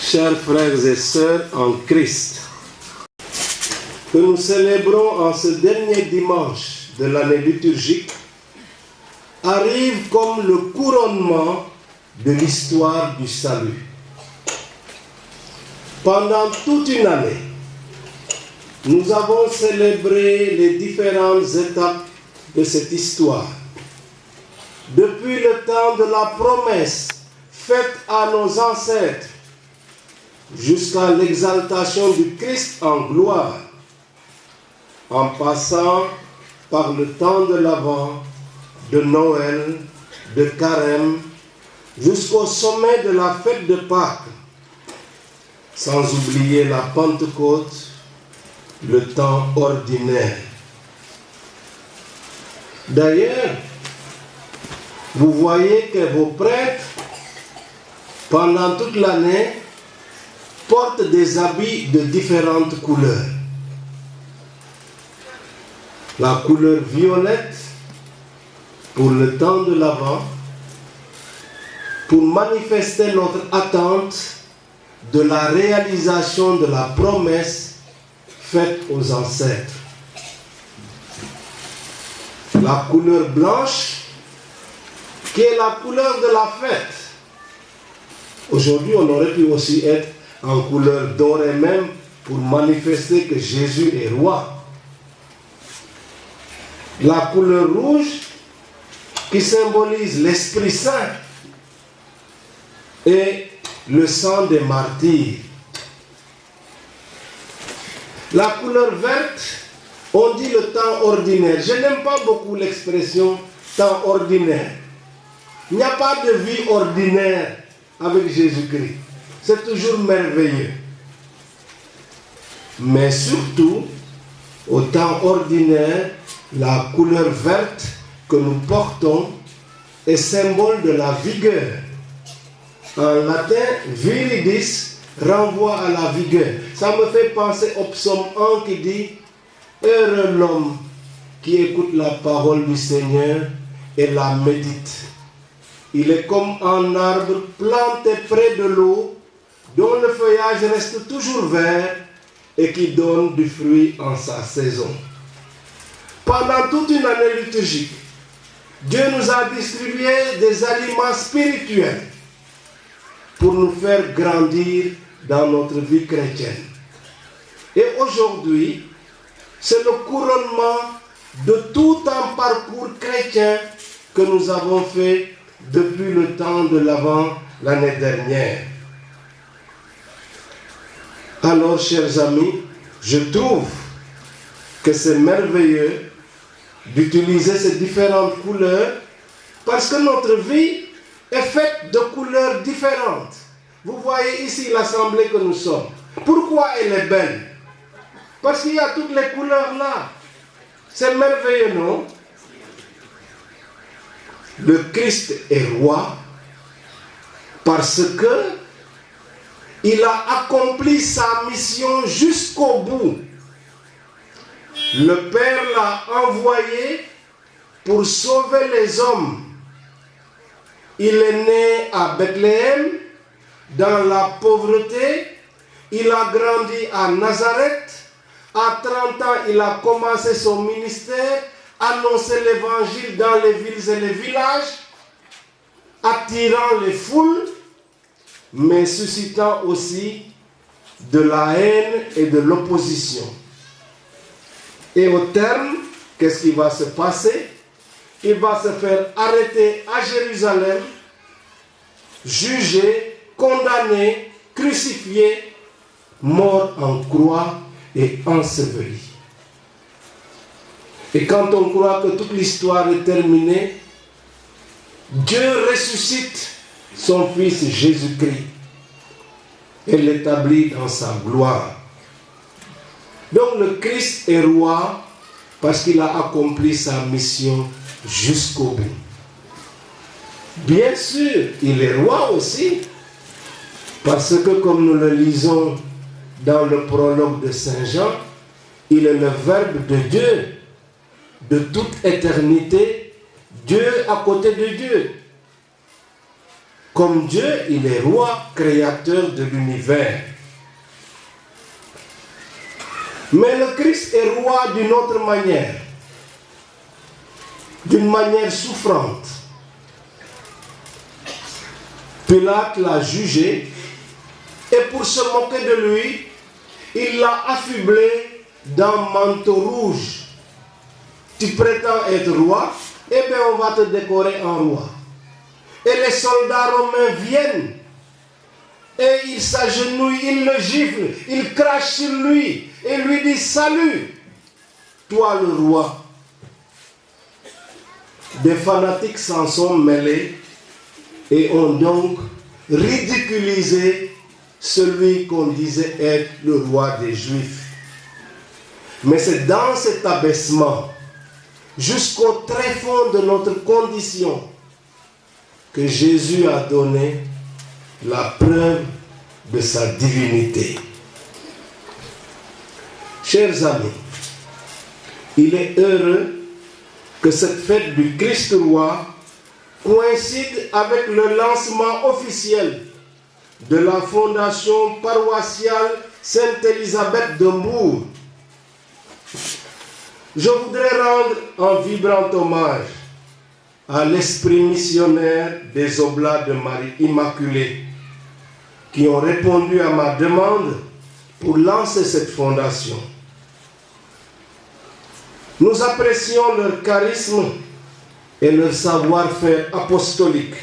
Chers frères et sœurs en Christ, que nous célébrons en ce dernier dimanche de l'année liturgique, arrive comme le couronnement de l'histoire du salut. Pendant toute une année, nous avons célébré les différentes étapes de cette histoire. Depuis le temps de la promesse faite à nos ancêtres, jusqu'à l'exaltation du Christ en gloire, en passant par le temps de l'Avent, de Noël, de Carême, jusqu'au sommet de la fête de Pâques, sans oublier la Pentecôte, le temps ordinaire. D'ailleurs, vous voyez que vos prêtres, pendant toute l'année, portent des habits de différentes couleurs. La couleur violette pour le temps de l'Avent, pour manifester notre attente de la réalisation de la promesse faite aux ancêtres. La couleur blanche, qui est la couleur de la fête. Aujourd'hui, on aurait pu aussi être en couleur dorée même pour manifester que Jésus est roi. La couleur rouge qui symbolise l'Esprit Saint et le sang des martyrs. La couleur verte, on dit le temps ordinaire. Je n'aime pas beaucoup l'expression temps ordinaire. Il n'y a pas de vie ordinaire avec Jésus-Christ. C'est toujours merveilleux. Mais surtout, au temps ordinaire, la couleur verte que nous portons est symbole de la vigueur. En latin, viridis renvoie à la vigueur. Ça me fait penser au psaume 1 qui dit « Heureux l'homme qui écoute la parole du Seigneur et la médite. Il est comme un arbre planté près de l'eau, dont le feuillage reste toujours vert et qui donne du fruit en sa saison. » Pendant toute une année liturgique, Dieu nous a distribué des aliments spirituels pour nous faire grandir dans notre vie chrétienne. Et aujourd'hui, c'est le couronnement de tout un parcours chrétien que nous avons fait depuis le temps de l'Avent l'année dernière. Alors, chers amis, je trouve que c'est merveilleux d'utiliser ces différentes couleurs parce que notre vie est faite de couleurs différentes. Vous voyez ici l'assemblée que nous sommes. Pourquoi elle est belle? Parce qu'il y a toutes les couleurs là. C'est merveilleux, non? Le Christ est roi parce que il a accompli sa mission jusqu'au bout. Le Père l'a envoyé pour sauver les hommes. Il est né à Bethléem, dans la pauvreté. Il a grandi à Nazareth. À 30 ans, il a commencé son ministère, annoncer l'évangile dans les villes et les villages, attirant les foules, mais suscitant aussi de la haine et de l'opposition. Et au terme, qu'est-ce qui va se passer? Il va se faire arrêter à Jérusalem, jugé, condamné, crucifié, mort en croix et enseveli. Et quand on croit que toute l'histoire est terminée, Dieu ressuscite son Fils Jésus-Christ et l'établit dans sa gloire. Donc le Christ est roi parce qu'il a accompli sa mission jusqu'au bout. Bien sûr, il est roi aussi parce que comme nous le lisons dans le prologue de Saint Jean, il est le Verbe de Dieu, de toute éternité, Dieu à côté de Dieu. Comme Dieu, il est roi, créateur de l'univers. Mais le Christ est roi d'une autre manière, d'une manière souffrante. Pilate l'a jugé et pour se moquer de lui, il l'a affublé d'un manteau rouge. Tu prétends être roi, eh bien on va te décorer en roi. Et les soldats romains viennent et ils s'agenouillent, ils le giflent, ils crachent sur lui et lui disent salut, toi le roi. Des fanatiques s'en sont mêlés et ont donc ridiculisé celui qu'on disait être le roi des Juifs. Mais c'est dans cet abaissement, jusqu'au tréfonds de notre condition, que Jésus a donné la preuve de sa divinité. Chers amis, il est heureux que cette fête du Christ roi coïncide avec le lancement officiel de la fondation paroissiale Sainte-Élisabeth de Mbourg. Je voudrais rendre un vibrant hommage à l'esprit missionnaire des Oblats de Marie Immaculée qui ont répondu à ma demande pour lancer cette fondation. Nous apprécions leur charisme et leur savoir-faire apostolique.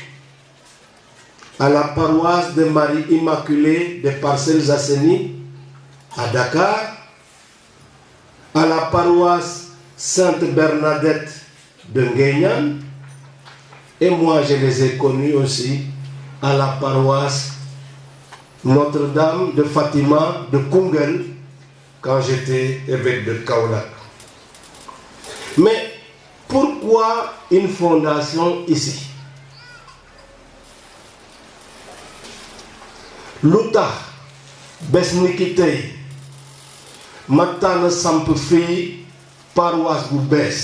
À la paroisse de Marie Immaculée des Parcelles Assainies, à Dakar, à la paroisse Sainte Bernadette de Nguyenyan, et moi je les ai connus aussi à la paroisse Notre-Dame de Fatima de Koungheul quand j'étais évêque de Kaolack. Mais pourquoi une fondation ici? lu tax bés ni ki tey ma tànn samp fii paroisse bu bees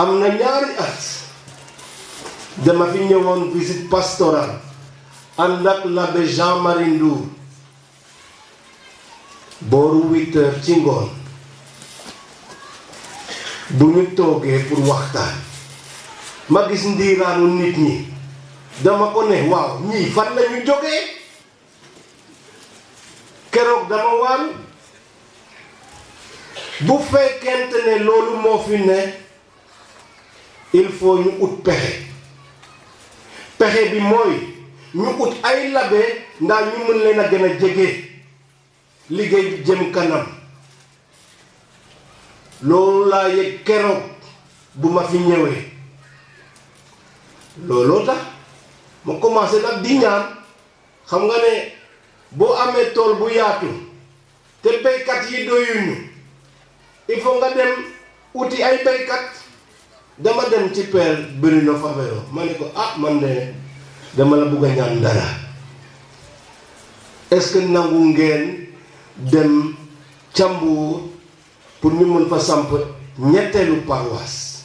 am na ñaari at dama fi ñëwoon visite pastorale ànd ak l'abbé Jean-Marie Ndour booru 8 heures ci ngoon bu ñu toogee pour waxtaan ma gis ndiiraanu nit ñi dama ko ne waaw ñii fan la ñu jógee keroog dama waaru bu fekkente ne loolu moo fi ne il faut ñu ut pexe bi mooy ñu ut ay labe ndax ñu mën leen a gën a jege liggéey bi jëm kanam loolu laa yëg keroog bu ma fi ñëwee looloo tax ma commencé nag di ñaan xam nga ne boo amee tool bu yaatu te béykat yi doyuñu il faut nga dem uti ay béykat dama dem ci Père Bruno Favero ma ne ko man de dama la bugg a ñaan dara est-ce que nangu ngeen dem ca Mbour pour ñu mën fa samp ñetteelu paroisse.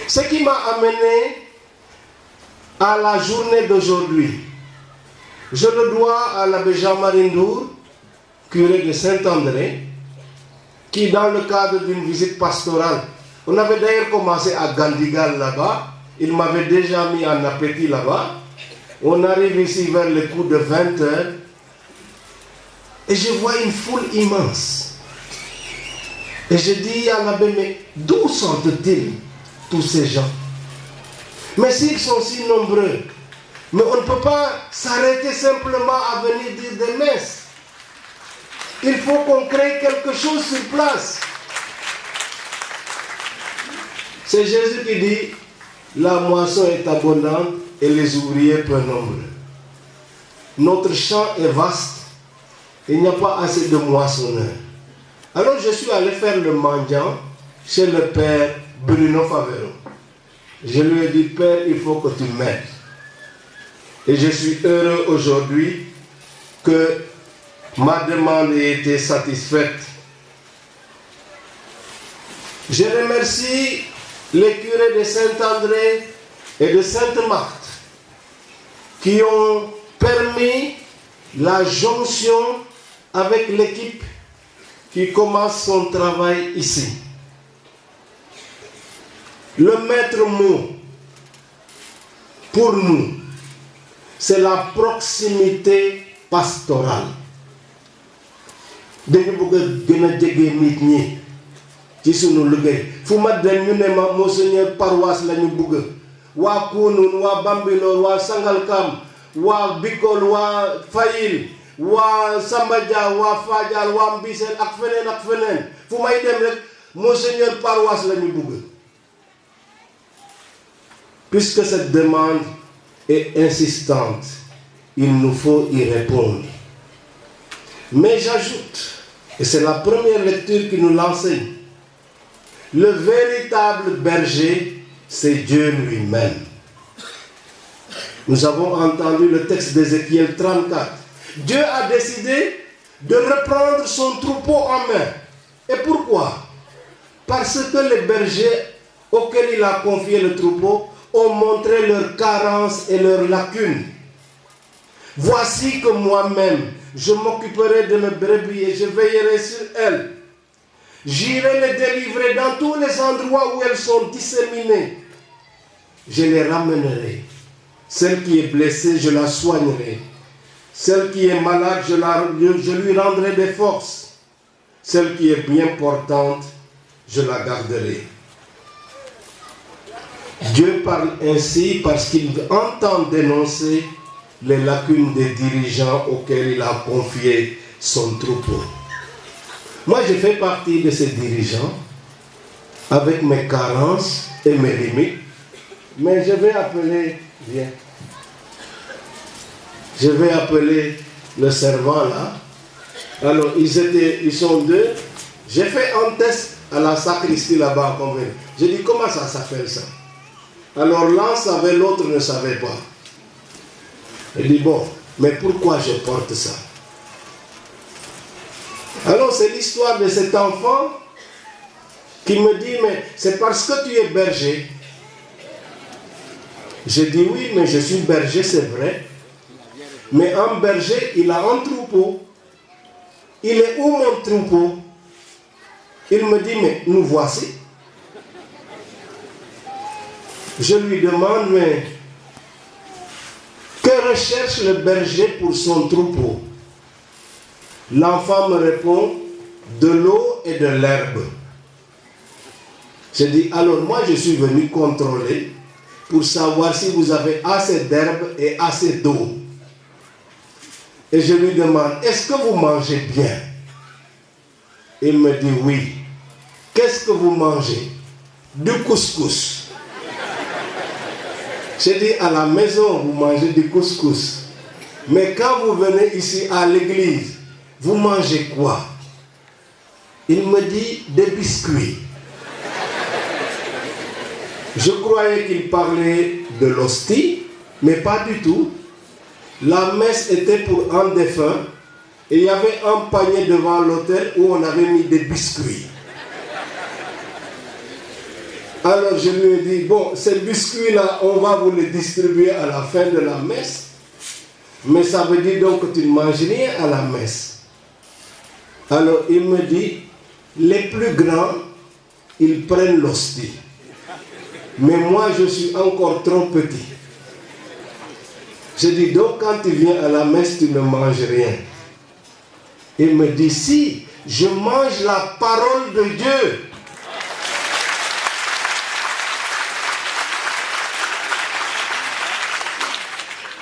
Ce qui m'a amené à la journée d'aujourd'hui, je le dois à l'abbé Jean-Marie Ndour, curé de Saint-André, qui dans le cadre d'une visite pastorale, on avait d'ailleurs commencé à Gandigal là-bas, il m'avait déjà mis en appétit là-bas, on arrive ici vers le coup de 20 heures, et je vois une foule immense. Et je dis à l'abbé, mais d'où sortent-ils tous ces gens? Mais s'ils sont si nombreux, mais on ne peut pas s'arrêter simplement à venir dire des messes. Il faut qu'on crée quelque chose sur place. C'est Jésus qui dit, la moisson est abondante et les ouvriers peu nombreux. Notre champ est vaste, il n'y a pas assez de moissonneurs. Alors je suis allé faire le mendiant chez le Père Bruno Favero. Je lui ai dit, Père, il faut que tu m'aides. Et je suis heureux aujourd'hui que ma demande ait été satisfaite. Je remercie les curés de Saint-André et de Sainte-Marthe, qui ont permis la jonction avec l'équipe qui commence son travail ici. Le maître mot pour nous, c'est la proximité pastorale. Dañu bëgg gën a jege nit ñi ci sunu liggéey fu ma dem ñu ne ma monseigneur paroisse la ñu bëgg waa Kounoune waa Bambilor waa Sangalkam waa Bikol waa Fayil waa Samba Dia waa Fadial waa Mbissel ak feneen fu may dem rek monseigneur paroisse la ñu bëgg. Puisque cette demande est insistante, il nous faut y répondre. Mais j'ajoute, et c'est la première lecture qui nous l'enseigne, le véritable berger, c'est Dieu lui-même. Nous avons entendu le texte d'Ézéchiel 34. Dieu a décidé de reprendre son troupeau en main. Et pourquoi? Parce que les bergers auxquels il a confié le troupeau ont montré leurs carences et leurs lacunes. Voici que moi-même, je m'occuperai de mes brebis et je veillerai sur elles. J'irai les délivrer dans tous les endroits où elles sont disséminées. Je les ramènerai. Celle qui est blessée, je la soignerai. Celle qui est malade, je lui rendrai des forces. Celle qui est bien portante, je la garderai. Dieu parle ainsi parce qu'il entend dénoncer les lacunes des dirigeants auxquels il a confié son troupeau. Moi, je fais partie de ces dirigeants avec mes carences et mes limites, mais je vais appeler, viens, je vais appeler le servant là. Alors, ils sont deux. J'ai fait un test à la sacristie là-bas. J'ai dit, comment ça s'appelle ça? Alors l'un savait, l'autre ne savait pas. Il dit, bon, mais pourquoi je porte ça? Alors c'est l'histoire de cet enfant qui me dit, mais c'est parce que tu es berger. Je dis, oui, mais je suis berger, c'est vrai. Mais un berger, il a un troupeau. Il est où mon troupeau? Il me dit, mais nous voici. Je lui demande, mais que recherche le berger pour son troupeau? L'enfant me répond, de l'eau et de l'herbe. Je dis, alors moi je suis venu contrôler pour savoir si vous avez assez d'herbe et assez d'eau. Et je lui demande, est-ce que vous mangez bien? Il me dit, oui. Qu'est-ce que vous mangez? Du couscous. J'ai dit, à la maison, vous mangez du couscous. Mais quand vous venez ici à l'église, vous mangez quoi? Il me dit, des biscuits. Je croyais qu'il parlait de l'hostie, mais pas du tout. La messe était pour un défunt et il y avait un panier devant l'autel où on avait mis des biscuits. Alors je lui ai dit, bon, ces biscuits-là, on va vous les distribuer à la fin de la messe. Mais ça veut dire donc que tu ne manges rien à la messe. Alors il me dit, les plus grands, ils prennent l'hostie. Mais moi, je suis encore trop petit. Je dis, donc quand tu viens à la messe, tu ne manges rien. Il me dit, si, je mange la parole de Dieu.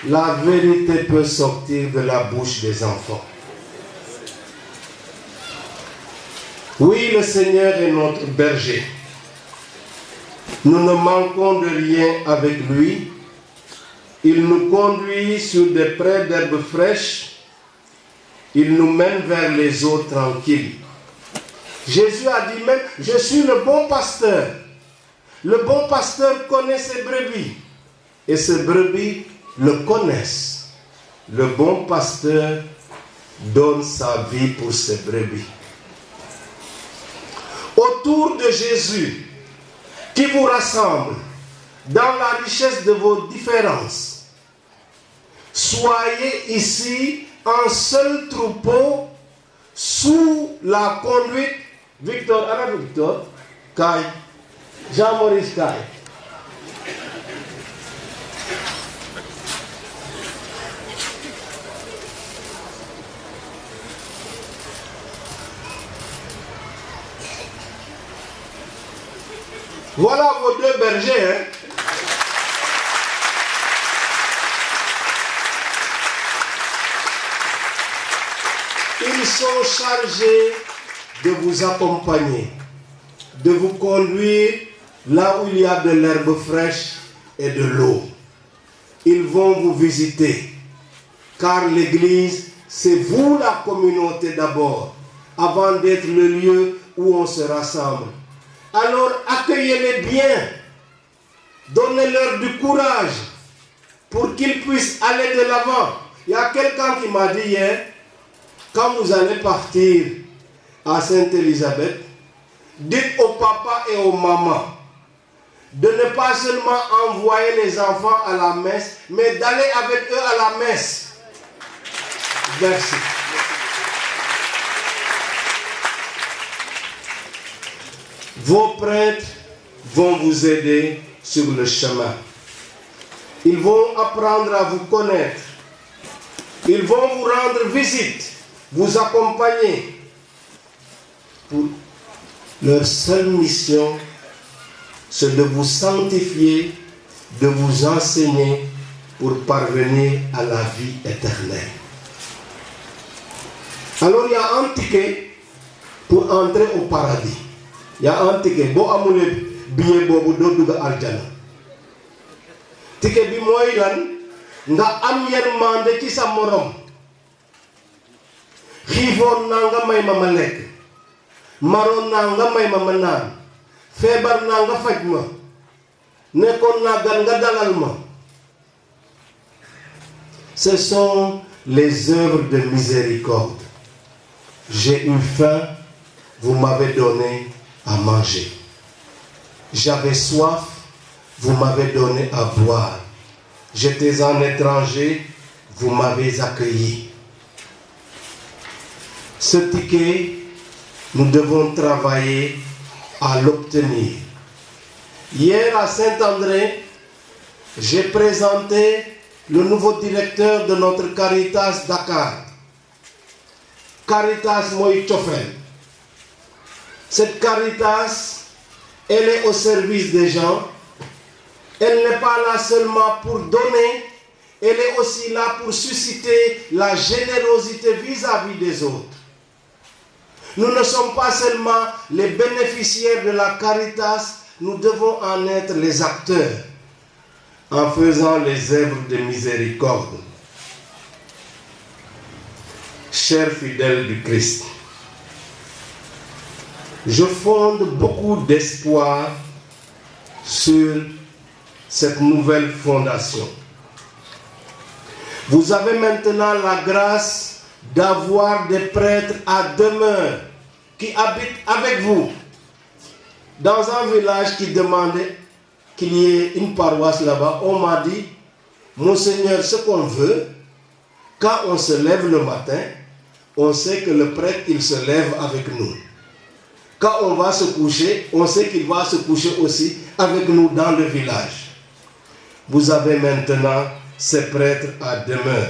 La vérité peut sortir de la bouche des enfants. Oui, le Seigneur est notre berger. Nous ne manquons de rien avec lui. Il nous conduit sur des prés d'herbes fraîches. Il nous mène vers les eaux tranquilles. Jésus a dit même, je suis le bon pasteur. Le bon pasteur connaît ses brebis. Et ses brebis le connaissent. Le bon pasteur donne sa vie pour ses brebis. Autour de Jésus, qui vous rassemble dans la richesse de vos différences. Soyez ici un seul troupeau sous la conduite Victor, Kai, Jean-Maurice Kai. Voilà vos deux bergers. Hein? Ils sont chargés de vous accompagner, de vous conduire là où il y a de l'herbe fraîche et de l'eau. Ils vont vous visiter, car l'Église, c'est vous la communauté d'abord, avant d'être le lieu où on se rassemble. Alors accueillez-les bien, donnez-leur du courage pour qu'ils puissent aller de l'avant. Il y a quelqu'un qui m'a dit hier, quand vous allez partir à Sainte-Élisabeth, dites au papa et aux mamans de ne pas seulement envoyer les enfants à la messe, mais d'aller avec eux à la messe. Merci. Vos prêtres vont vous aider sur le chemin. Ils vont apprendre à vous connaître. Ils vont vous rendre visite, vous accompagner. Pour leur seule mission, c'est de vous sanctifier, de vous enseigner pour parvenir à la vie éternelle. Alors il y a un ticket pour entrer au paradis. Il y a un ticket. Bo amule billet bobu do duga aljana. Ticket bi moy lan nga am yermande ci sa morom. Xifon na nga may ma lek. Maron na nga may ma naan. Febar na nga faj ma. Nekon na gan nga dalal ma. Ce sont les œuvres de miséricorde. J'ai eu faim, vous m'avez donné à manger. J'avais soif, vous m'avez donné à boire. J'étais un étranger, vous m'avez accueilli. Ce ticket, nous devons travailler à l'obtenir. Hier à Saint-André, j'ai présenté le nouveau directeur de notre Caritas Dakar. Caritas Moïse Tchofel. Cette Caritas, elle est au service des gens. Elle n'est pas là seulement pour donner, elle est aussi là pour susciter la générosité vis-à-vis des autres. Nous ne sommes pas seulement les bénéficiaires de la Caritas, nous devons en être les acteurs en faisant les œuvres de miséricorde. Chers fidèles du Christ, je fonde beaucoup d'espoir sur cette nouvelle fondation. Vous avez maintenant la grâce d'avoir des prêtres à demeure qui habitent avec vous dans un village qui demandait qu'il y ait une paroisse là-bas. On m'a dit, Monseigneur, ce qu'on veut, quand on se lève le matin, on sait que le prêtre, il se lève avec nous. Quand on va se coucher, on sait qu'il va se coucher aussi avec nous dans le village. Vous avez maintenant ces prêtres à demeure.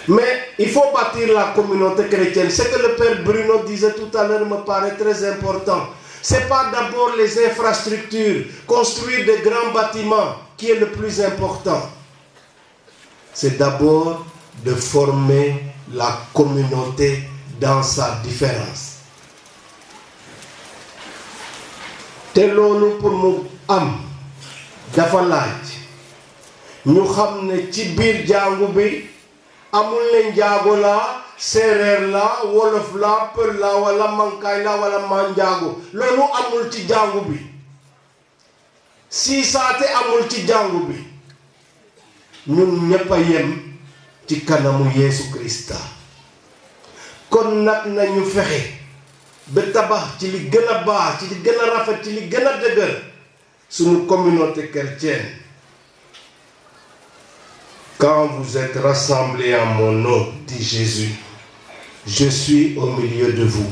Mais il faut bâtir la communauté chrétienne. Ce que le Père Bruno disait tout à l'heure me paraît très important. Ce n'est pas d'abord les infrastructures, construire de grands bâtiments qui est le plus important. C'est d'abord de former la communauté dans sa différence. te loolu pour mu am dafa laaj ñu xam ne ci biir jàngu bi amul ne njaago la séeréer la wolof la pël la wala mankaay la wala manjaago loolu amul ci jàngu bi siisaate amul ci jàngu bi ñun ñépp a yem ci kanamu Yeesu Krista kon nag nañu fexe ba tabax ci li gën a baax ci li gën a rafet ci li gën a dëgër suñu communauté chrétienne. Quand vous êtes rassemblés en mon nom, dit Jésus, je suis au milieu de vous.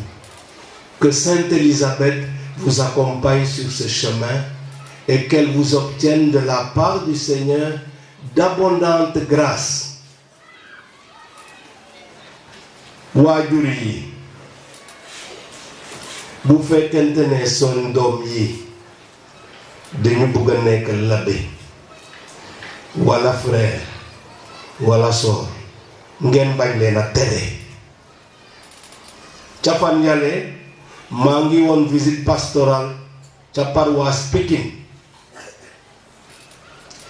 Que Sainte Élisabeth vous accompagne sur ce chemin et qu'elle vous obtienne de la part du Seigneur d'abondantes grâces. waajur yi bu fekkente ne son doom yi dañu bëgg a nekk l'abbé wala frère wala sœur ngeen bañ leen a tere. ca fan yàlla maa ngi woon visite pastorale ca paroisse Pikine.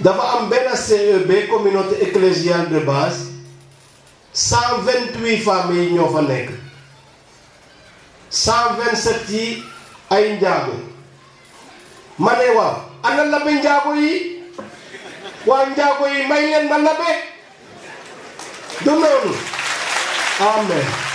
dafa am benn CEB communauté ecclésiale de base 128 familles ñoo fa nekk 127 yi ay njaago ma ne waaw ana labe njaago yi waa njaago yi may leen ma labe du noonu amen.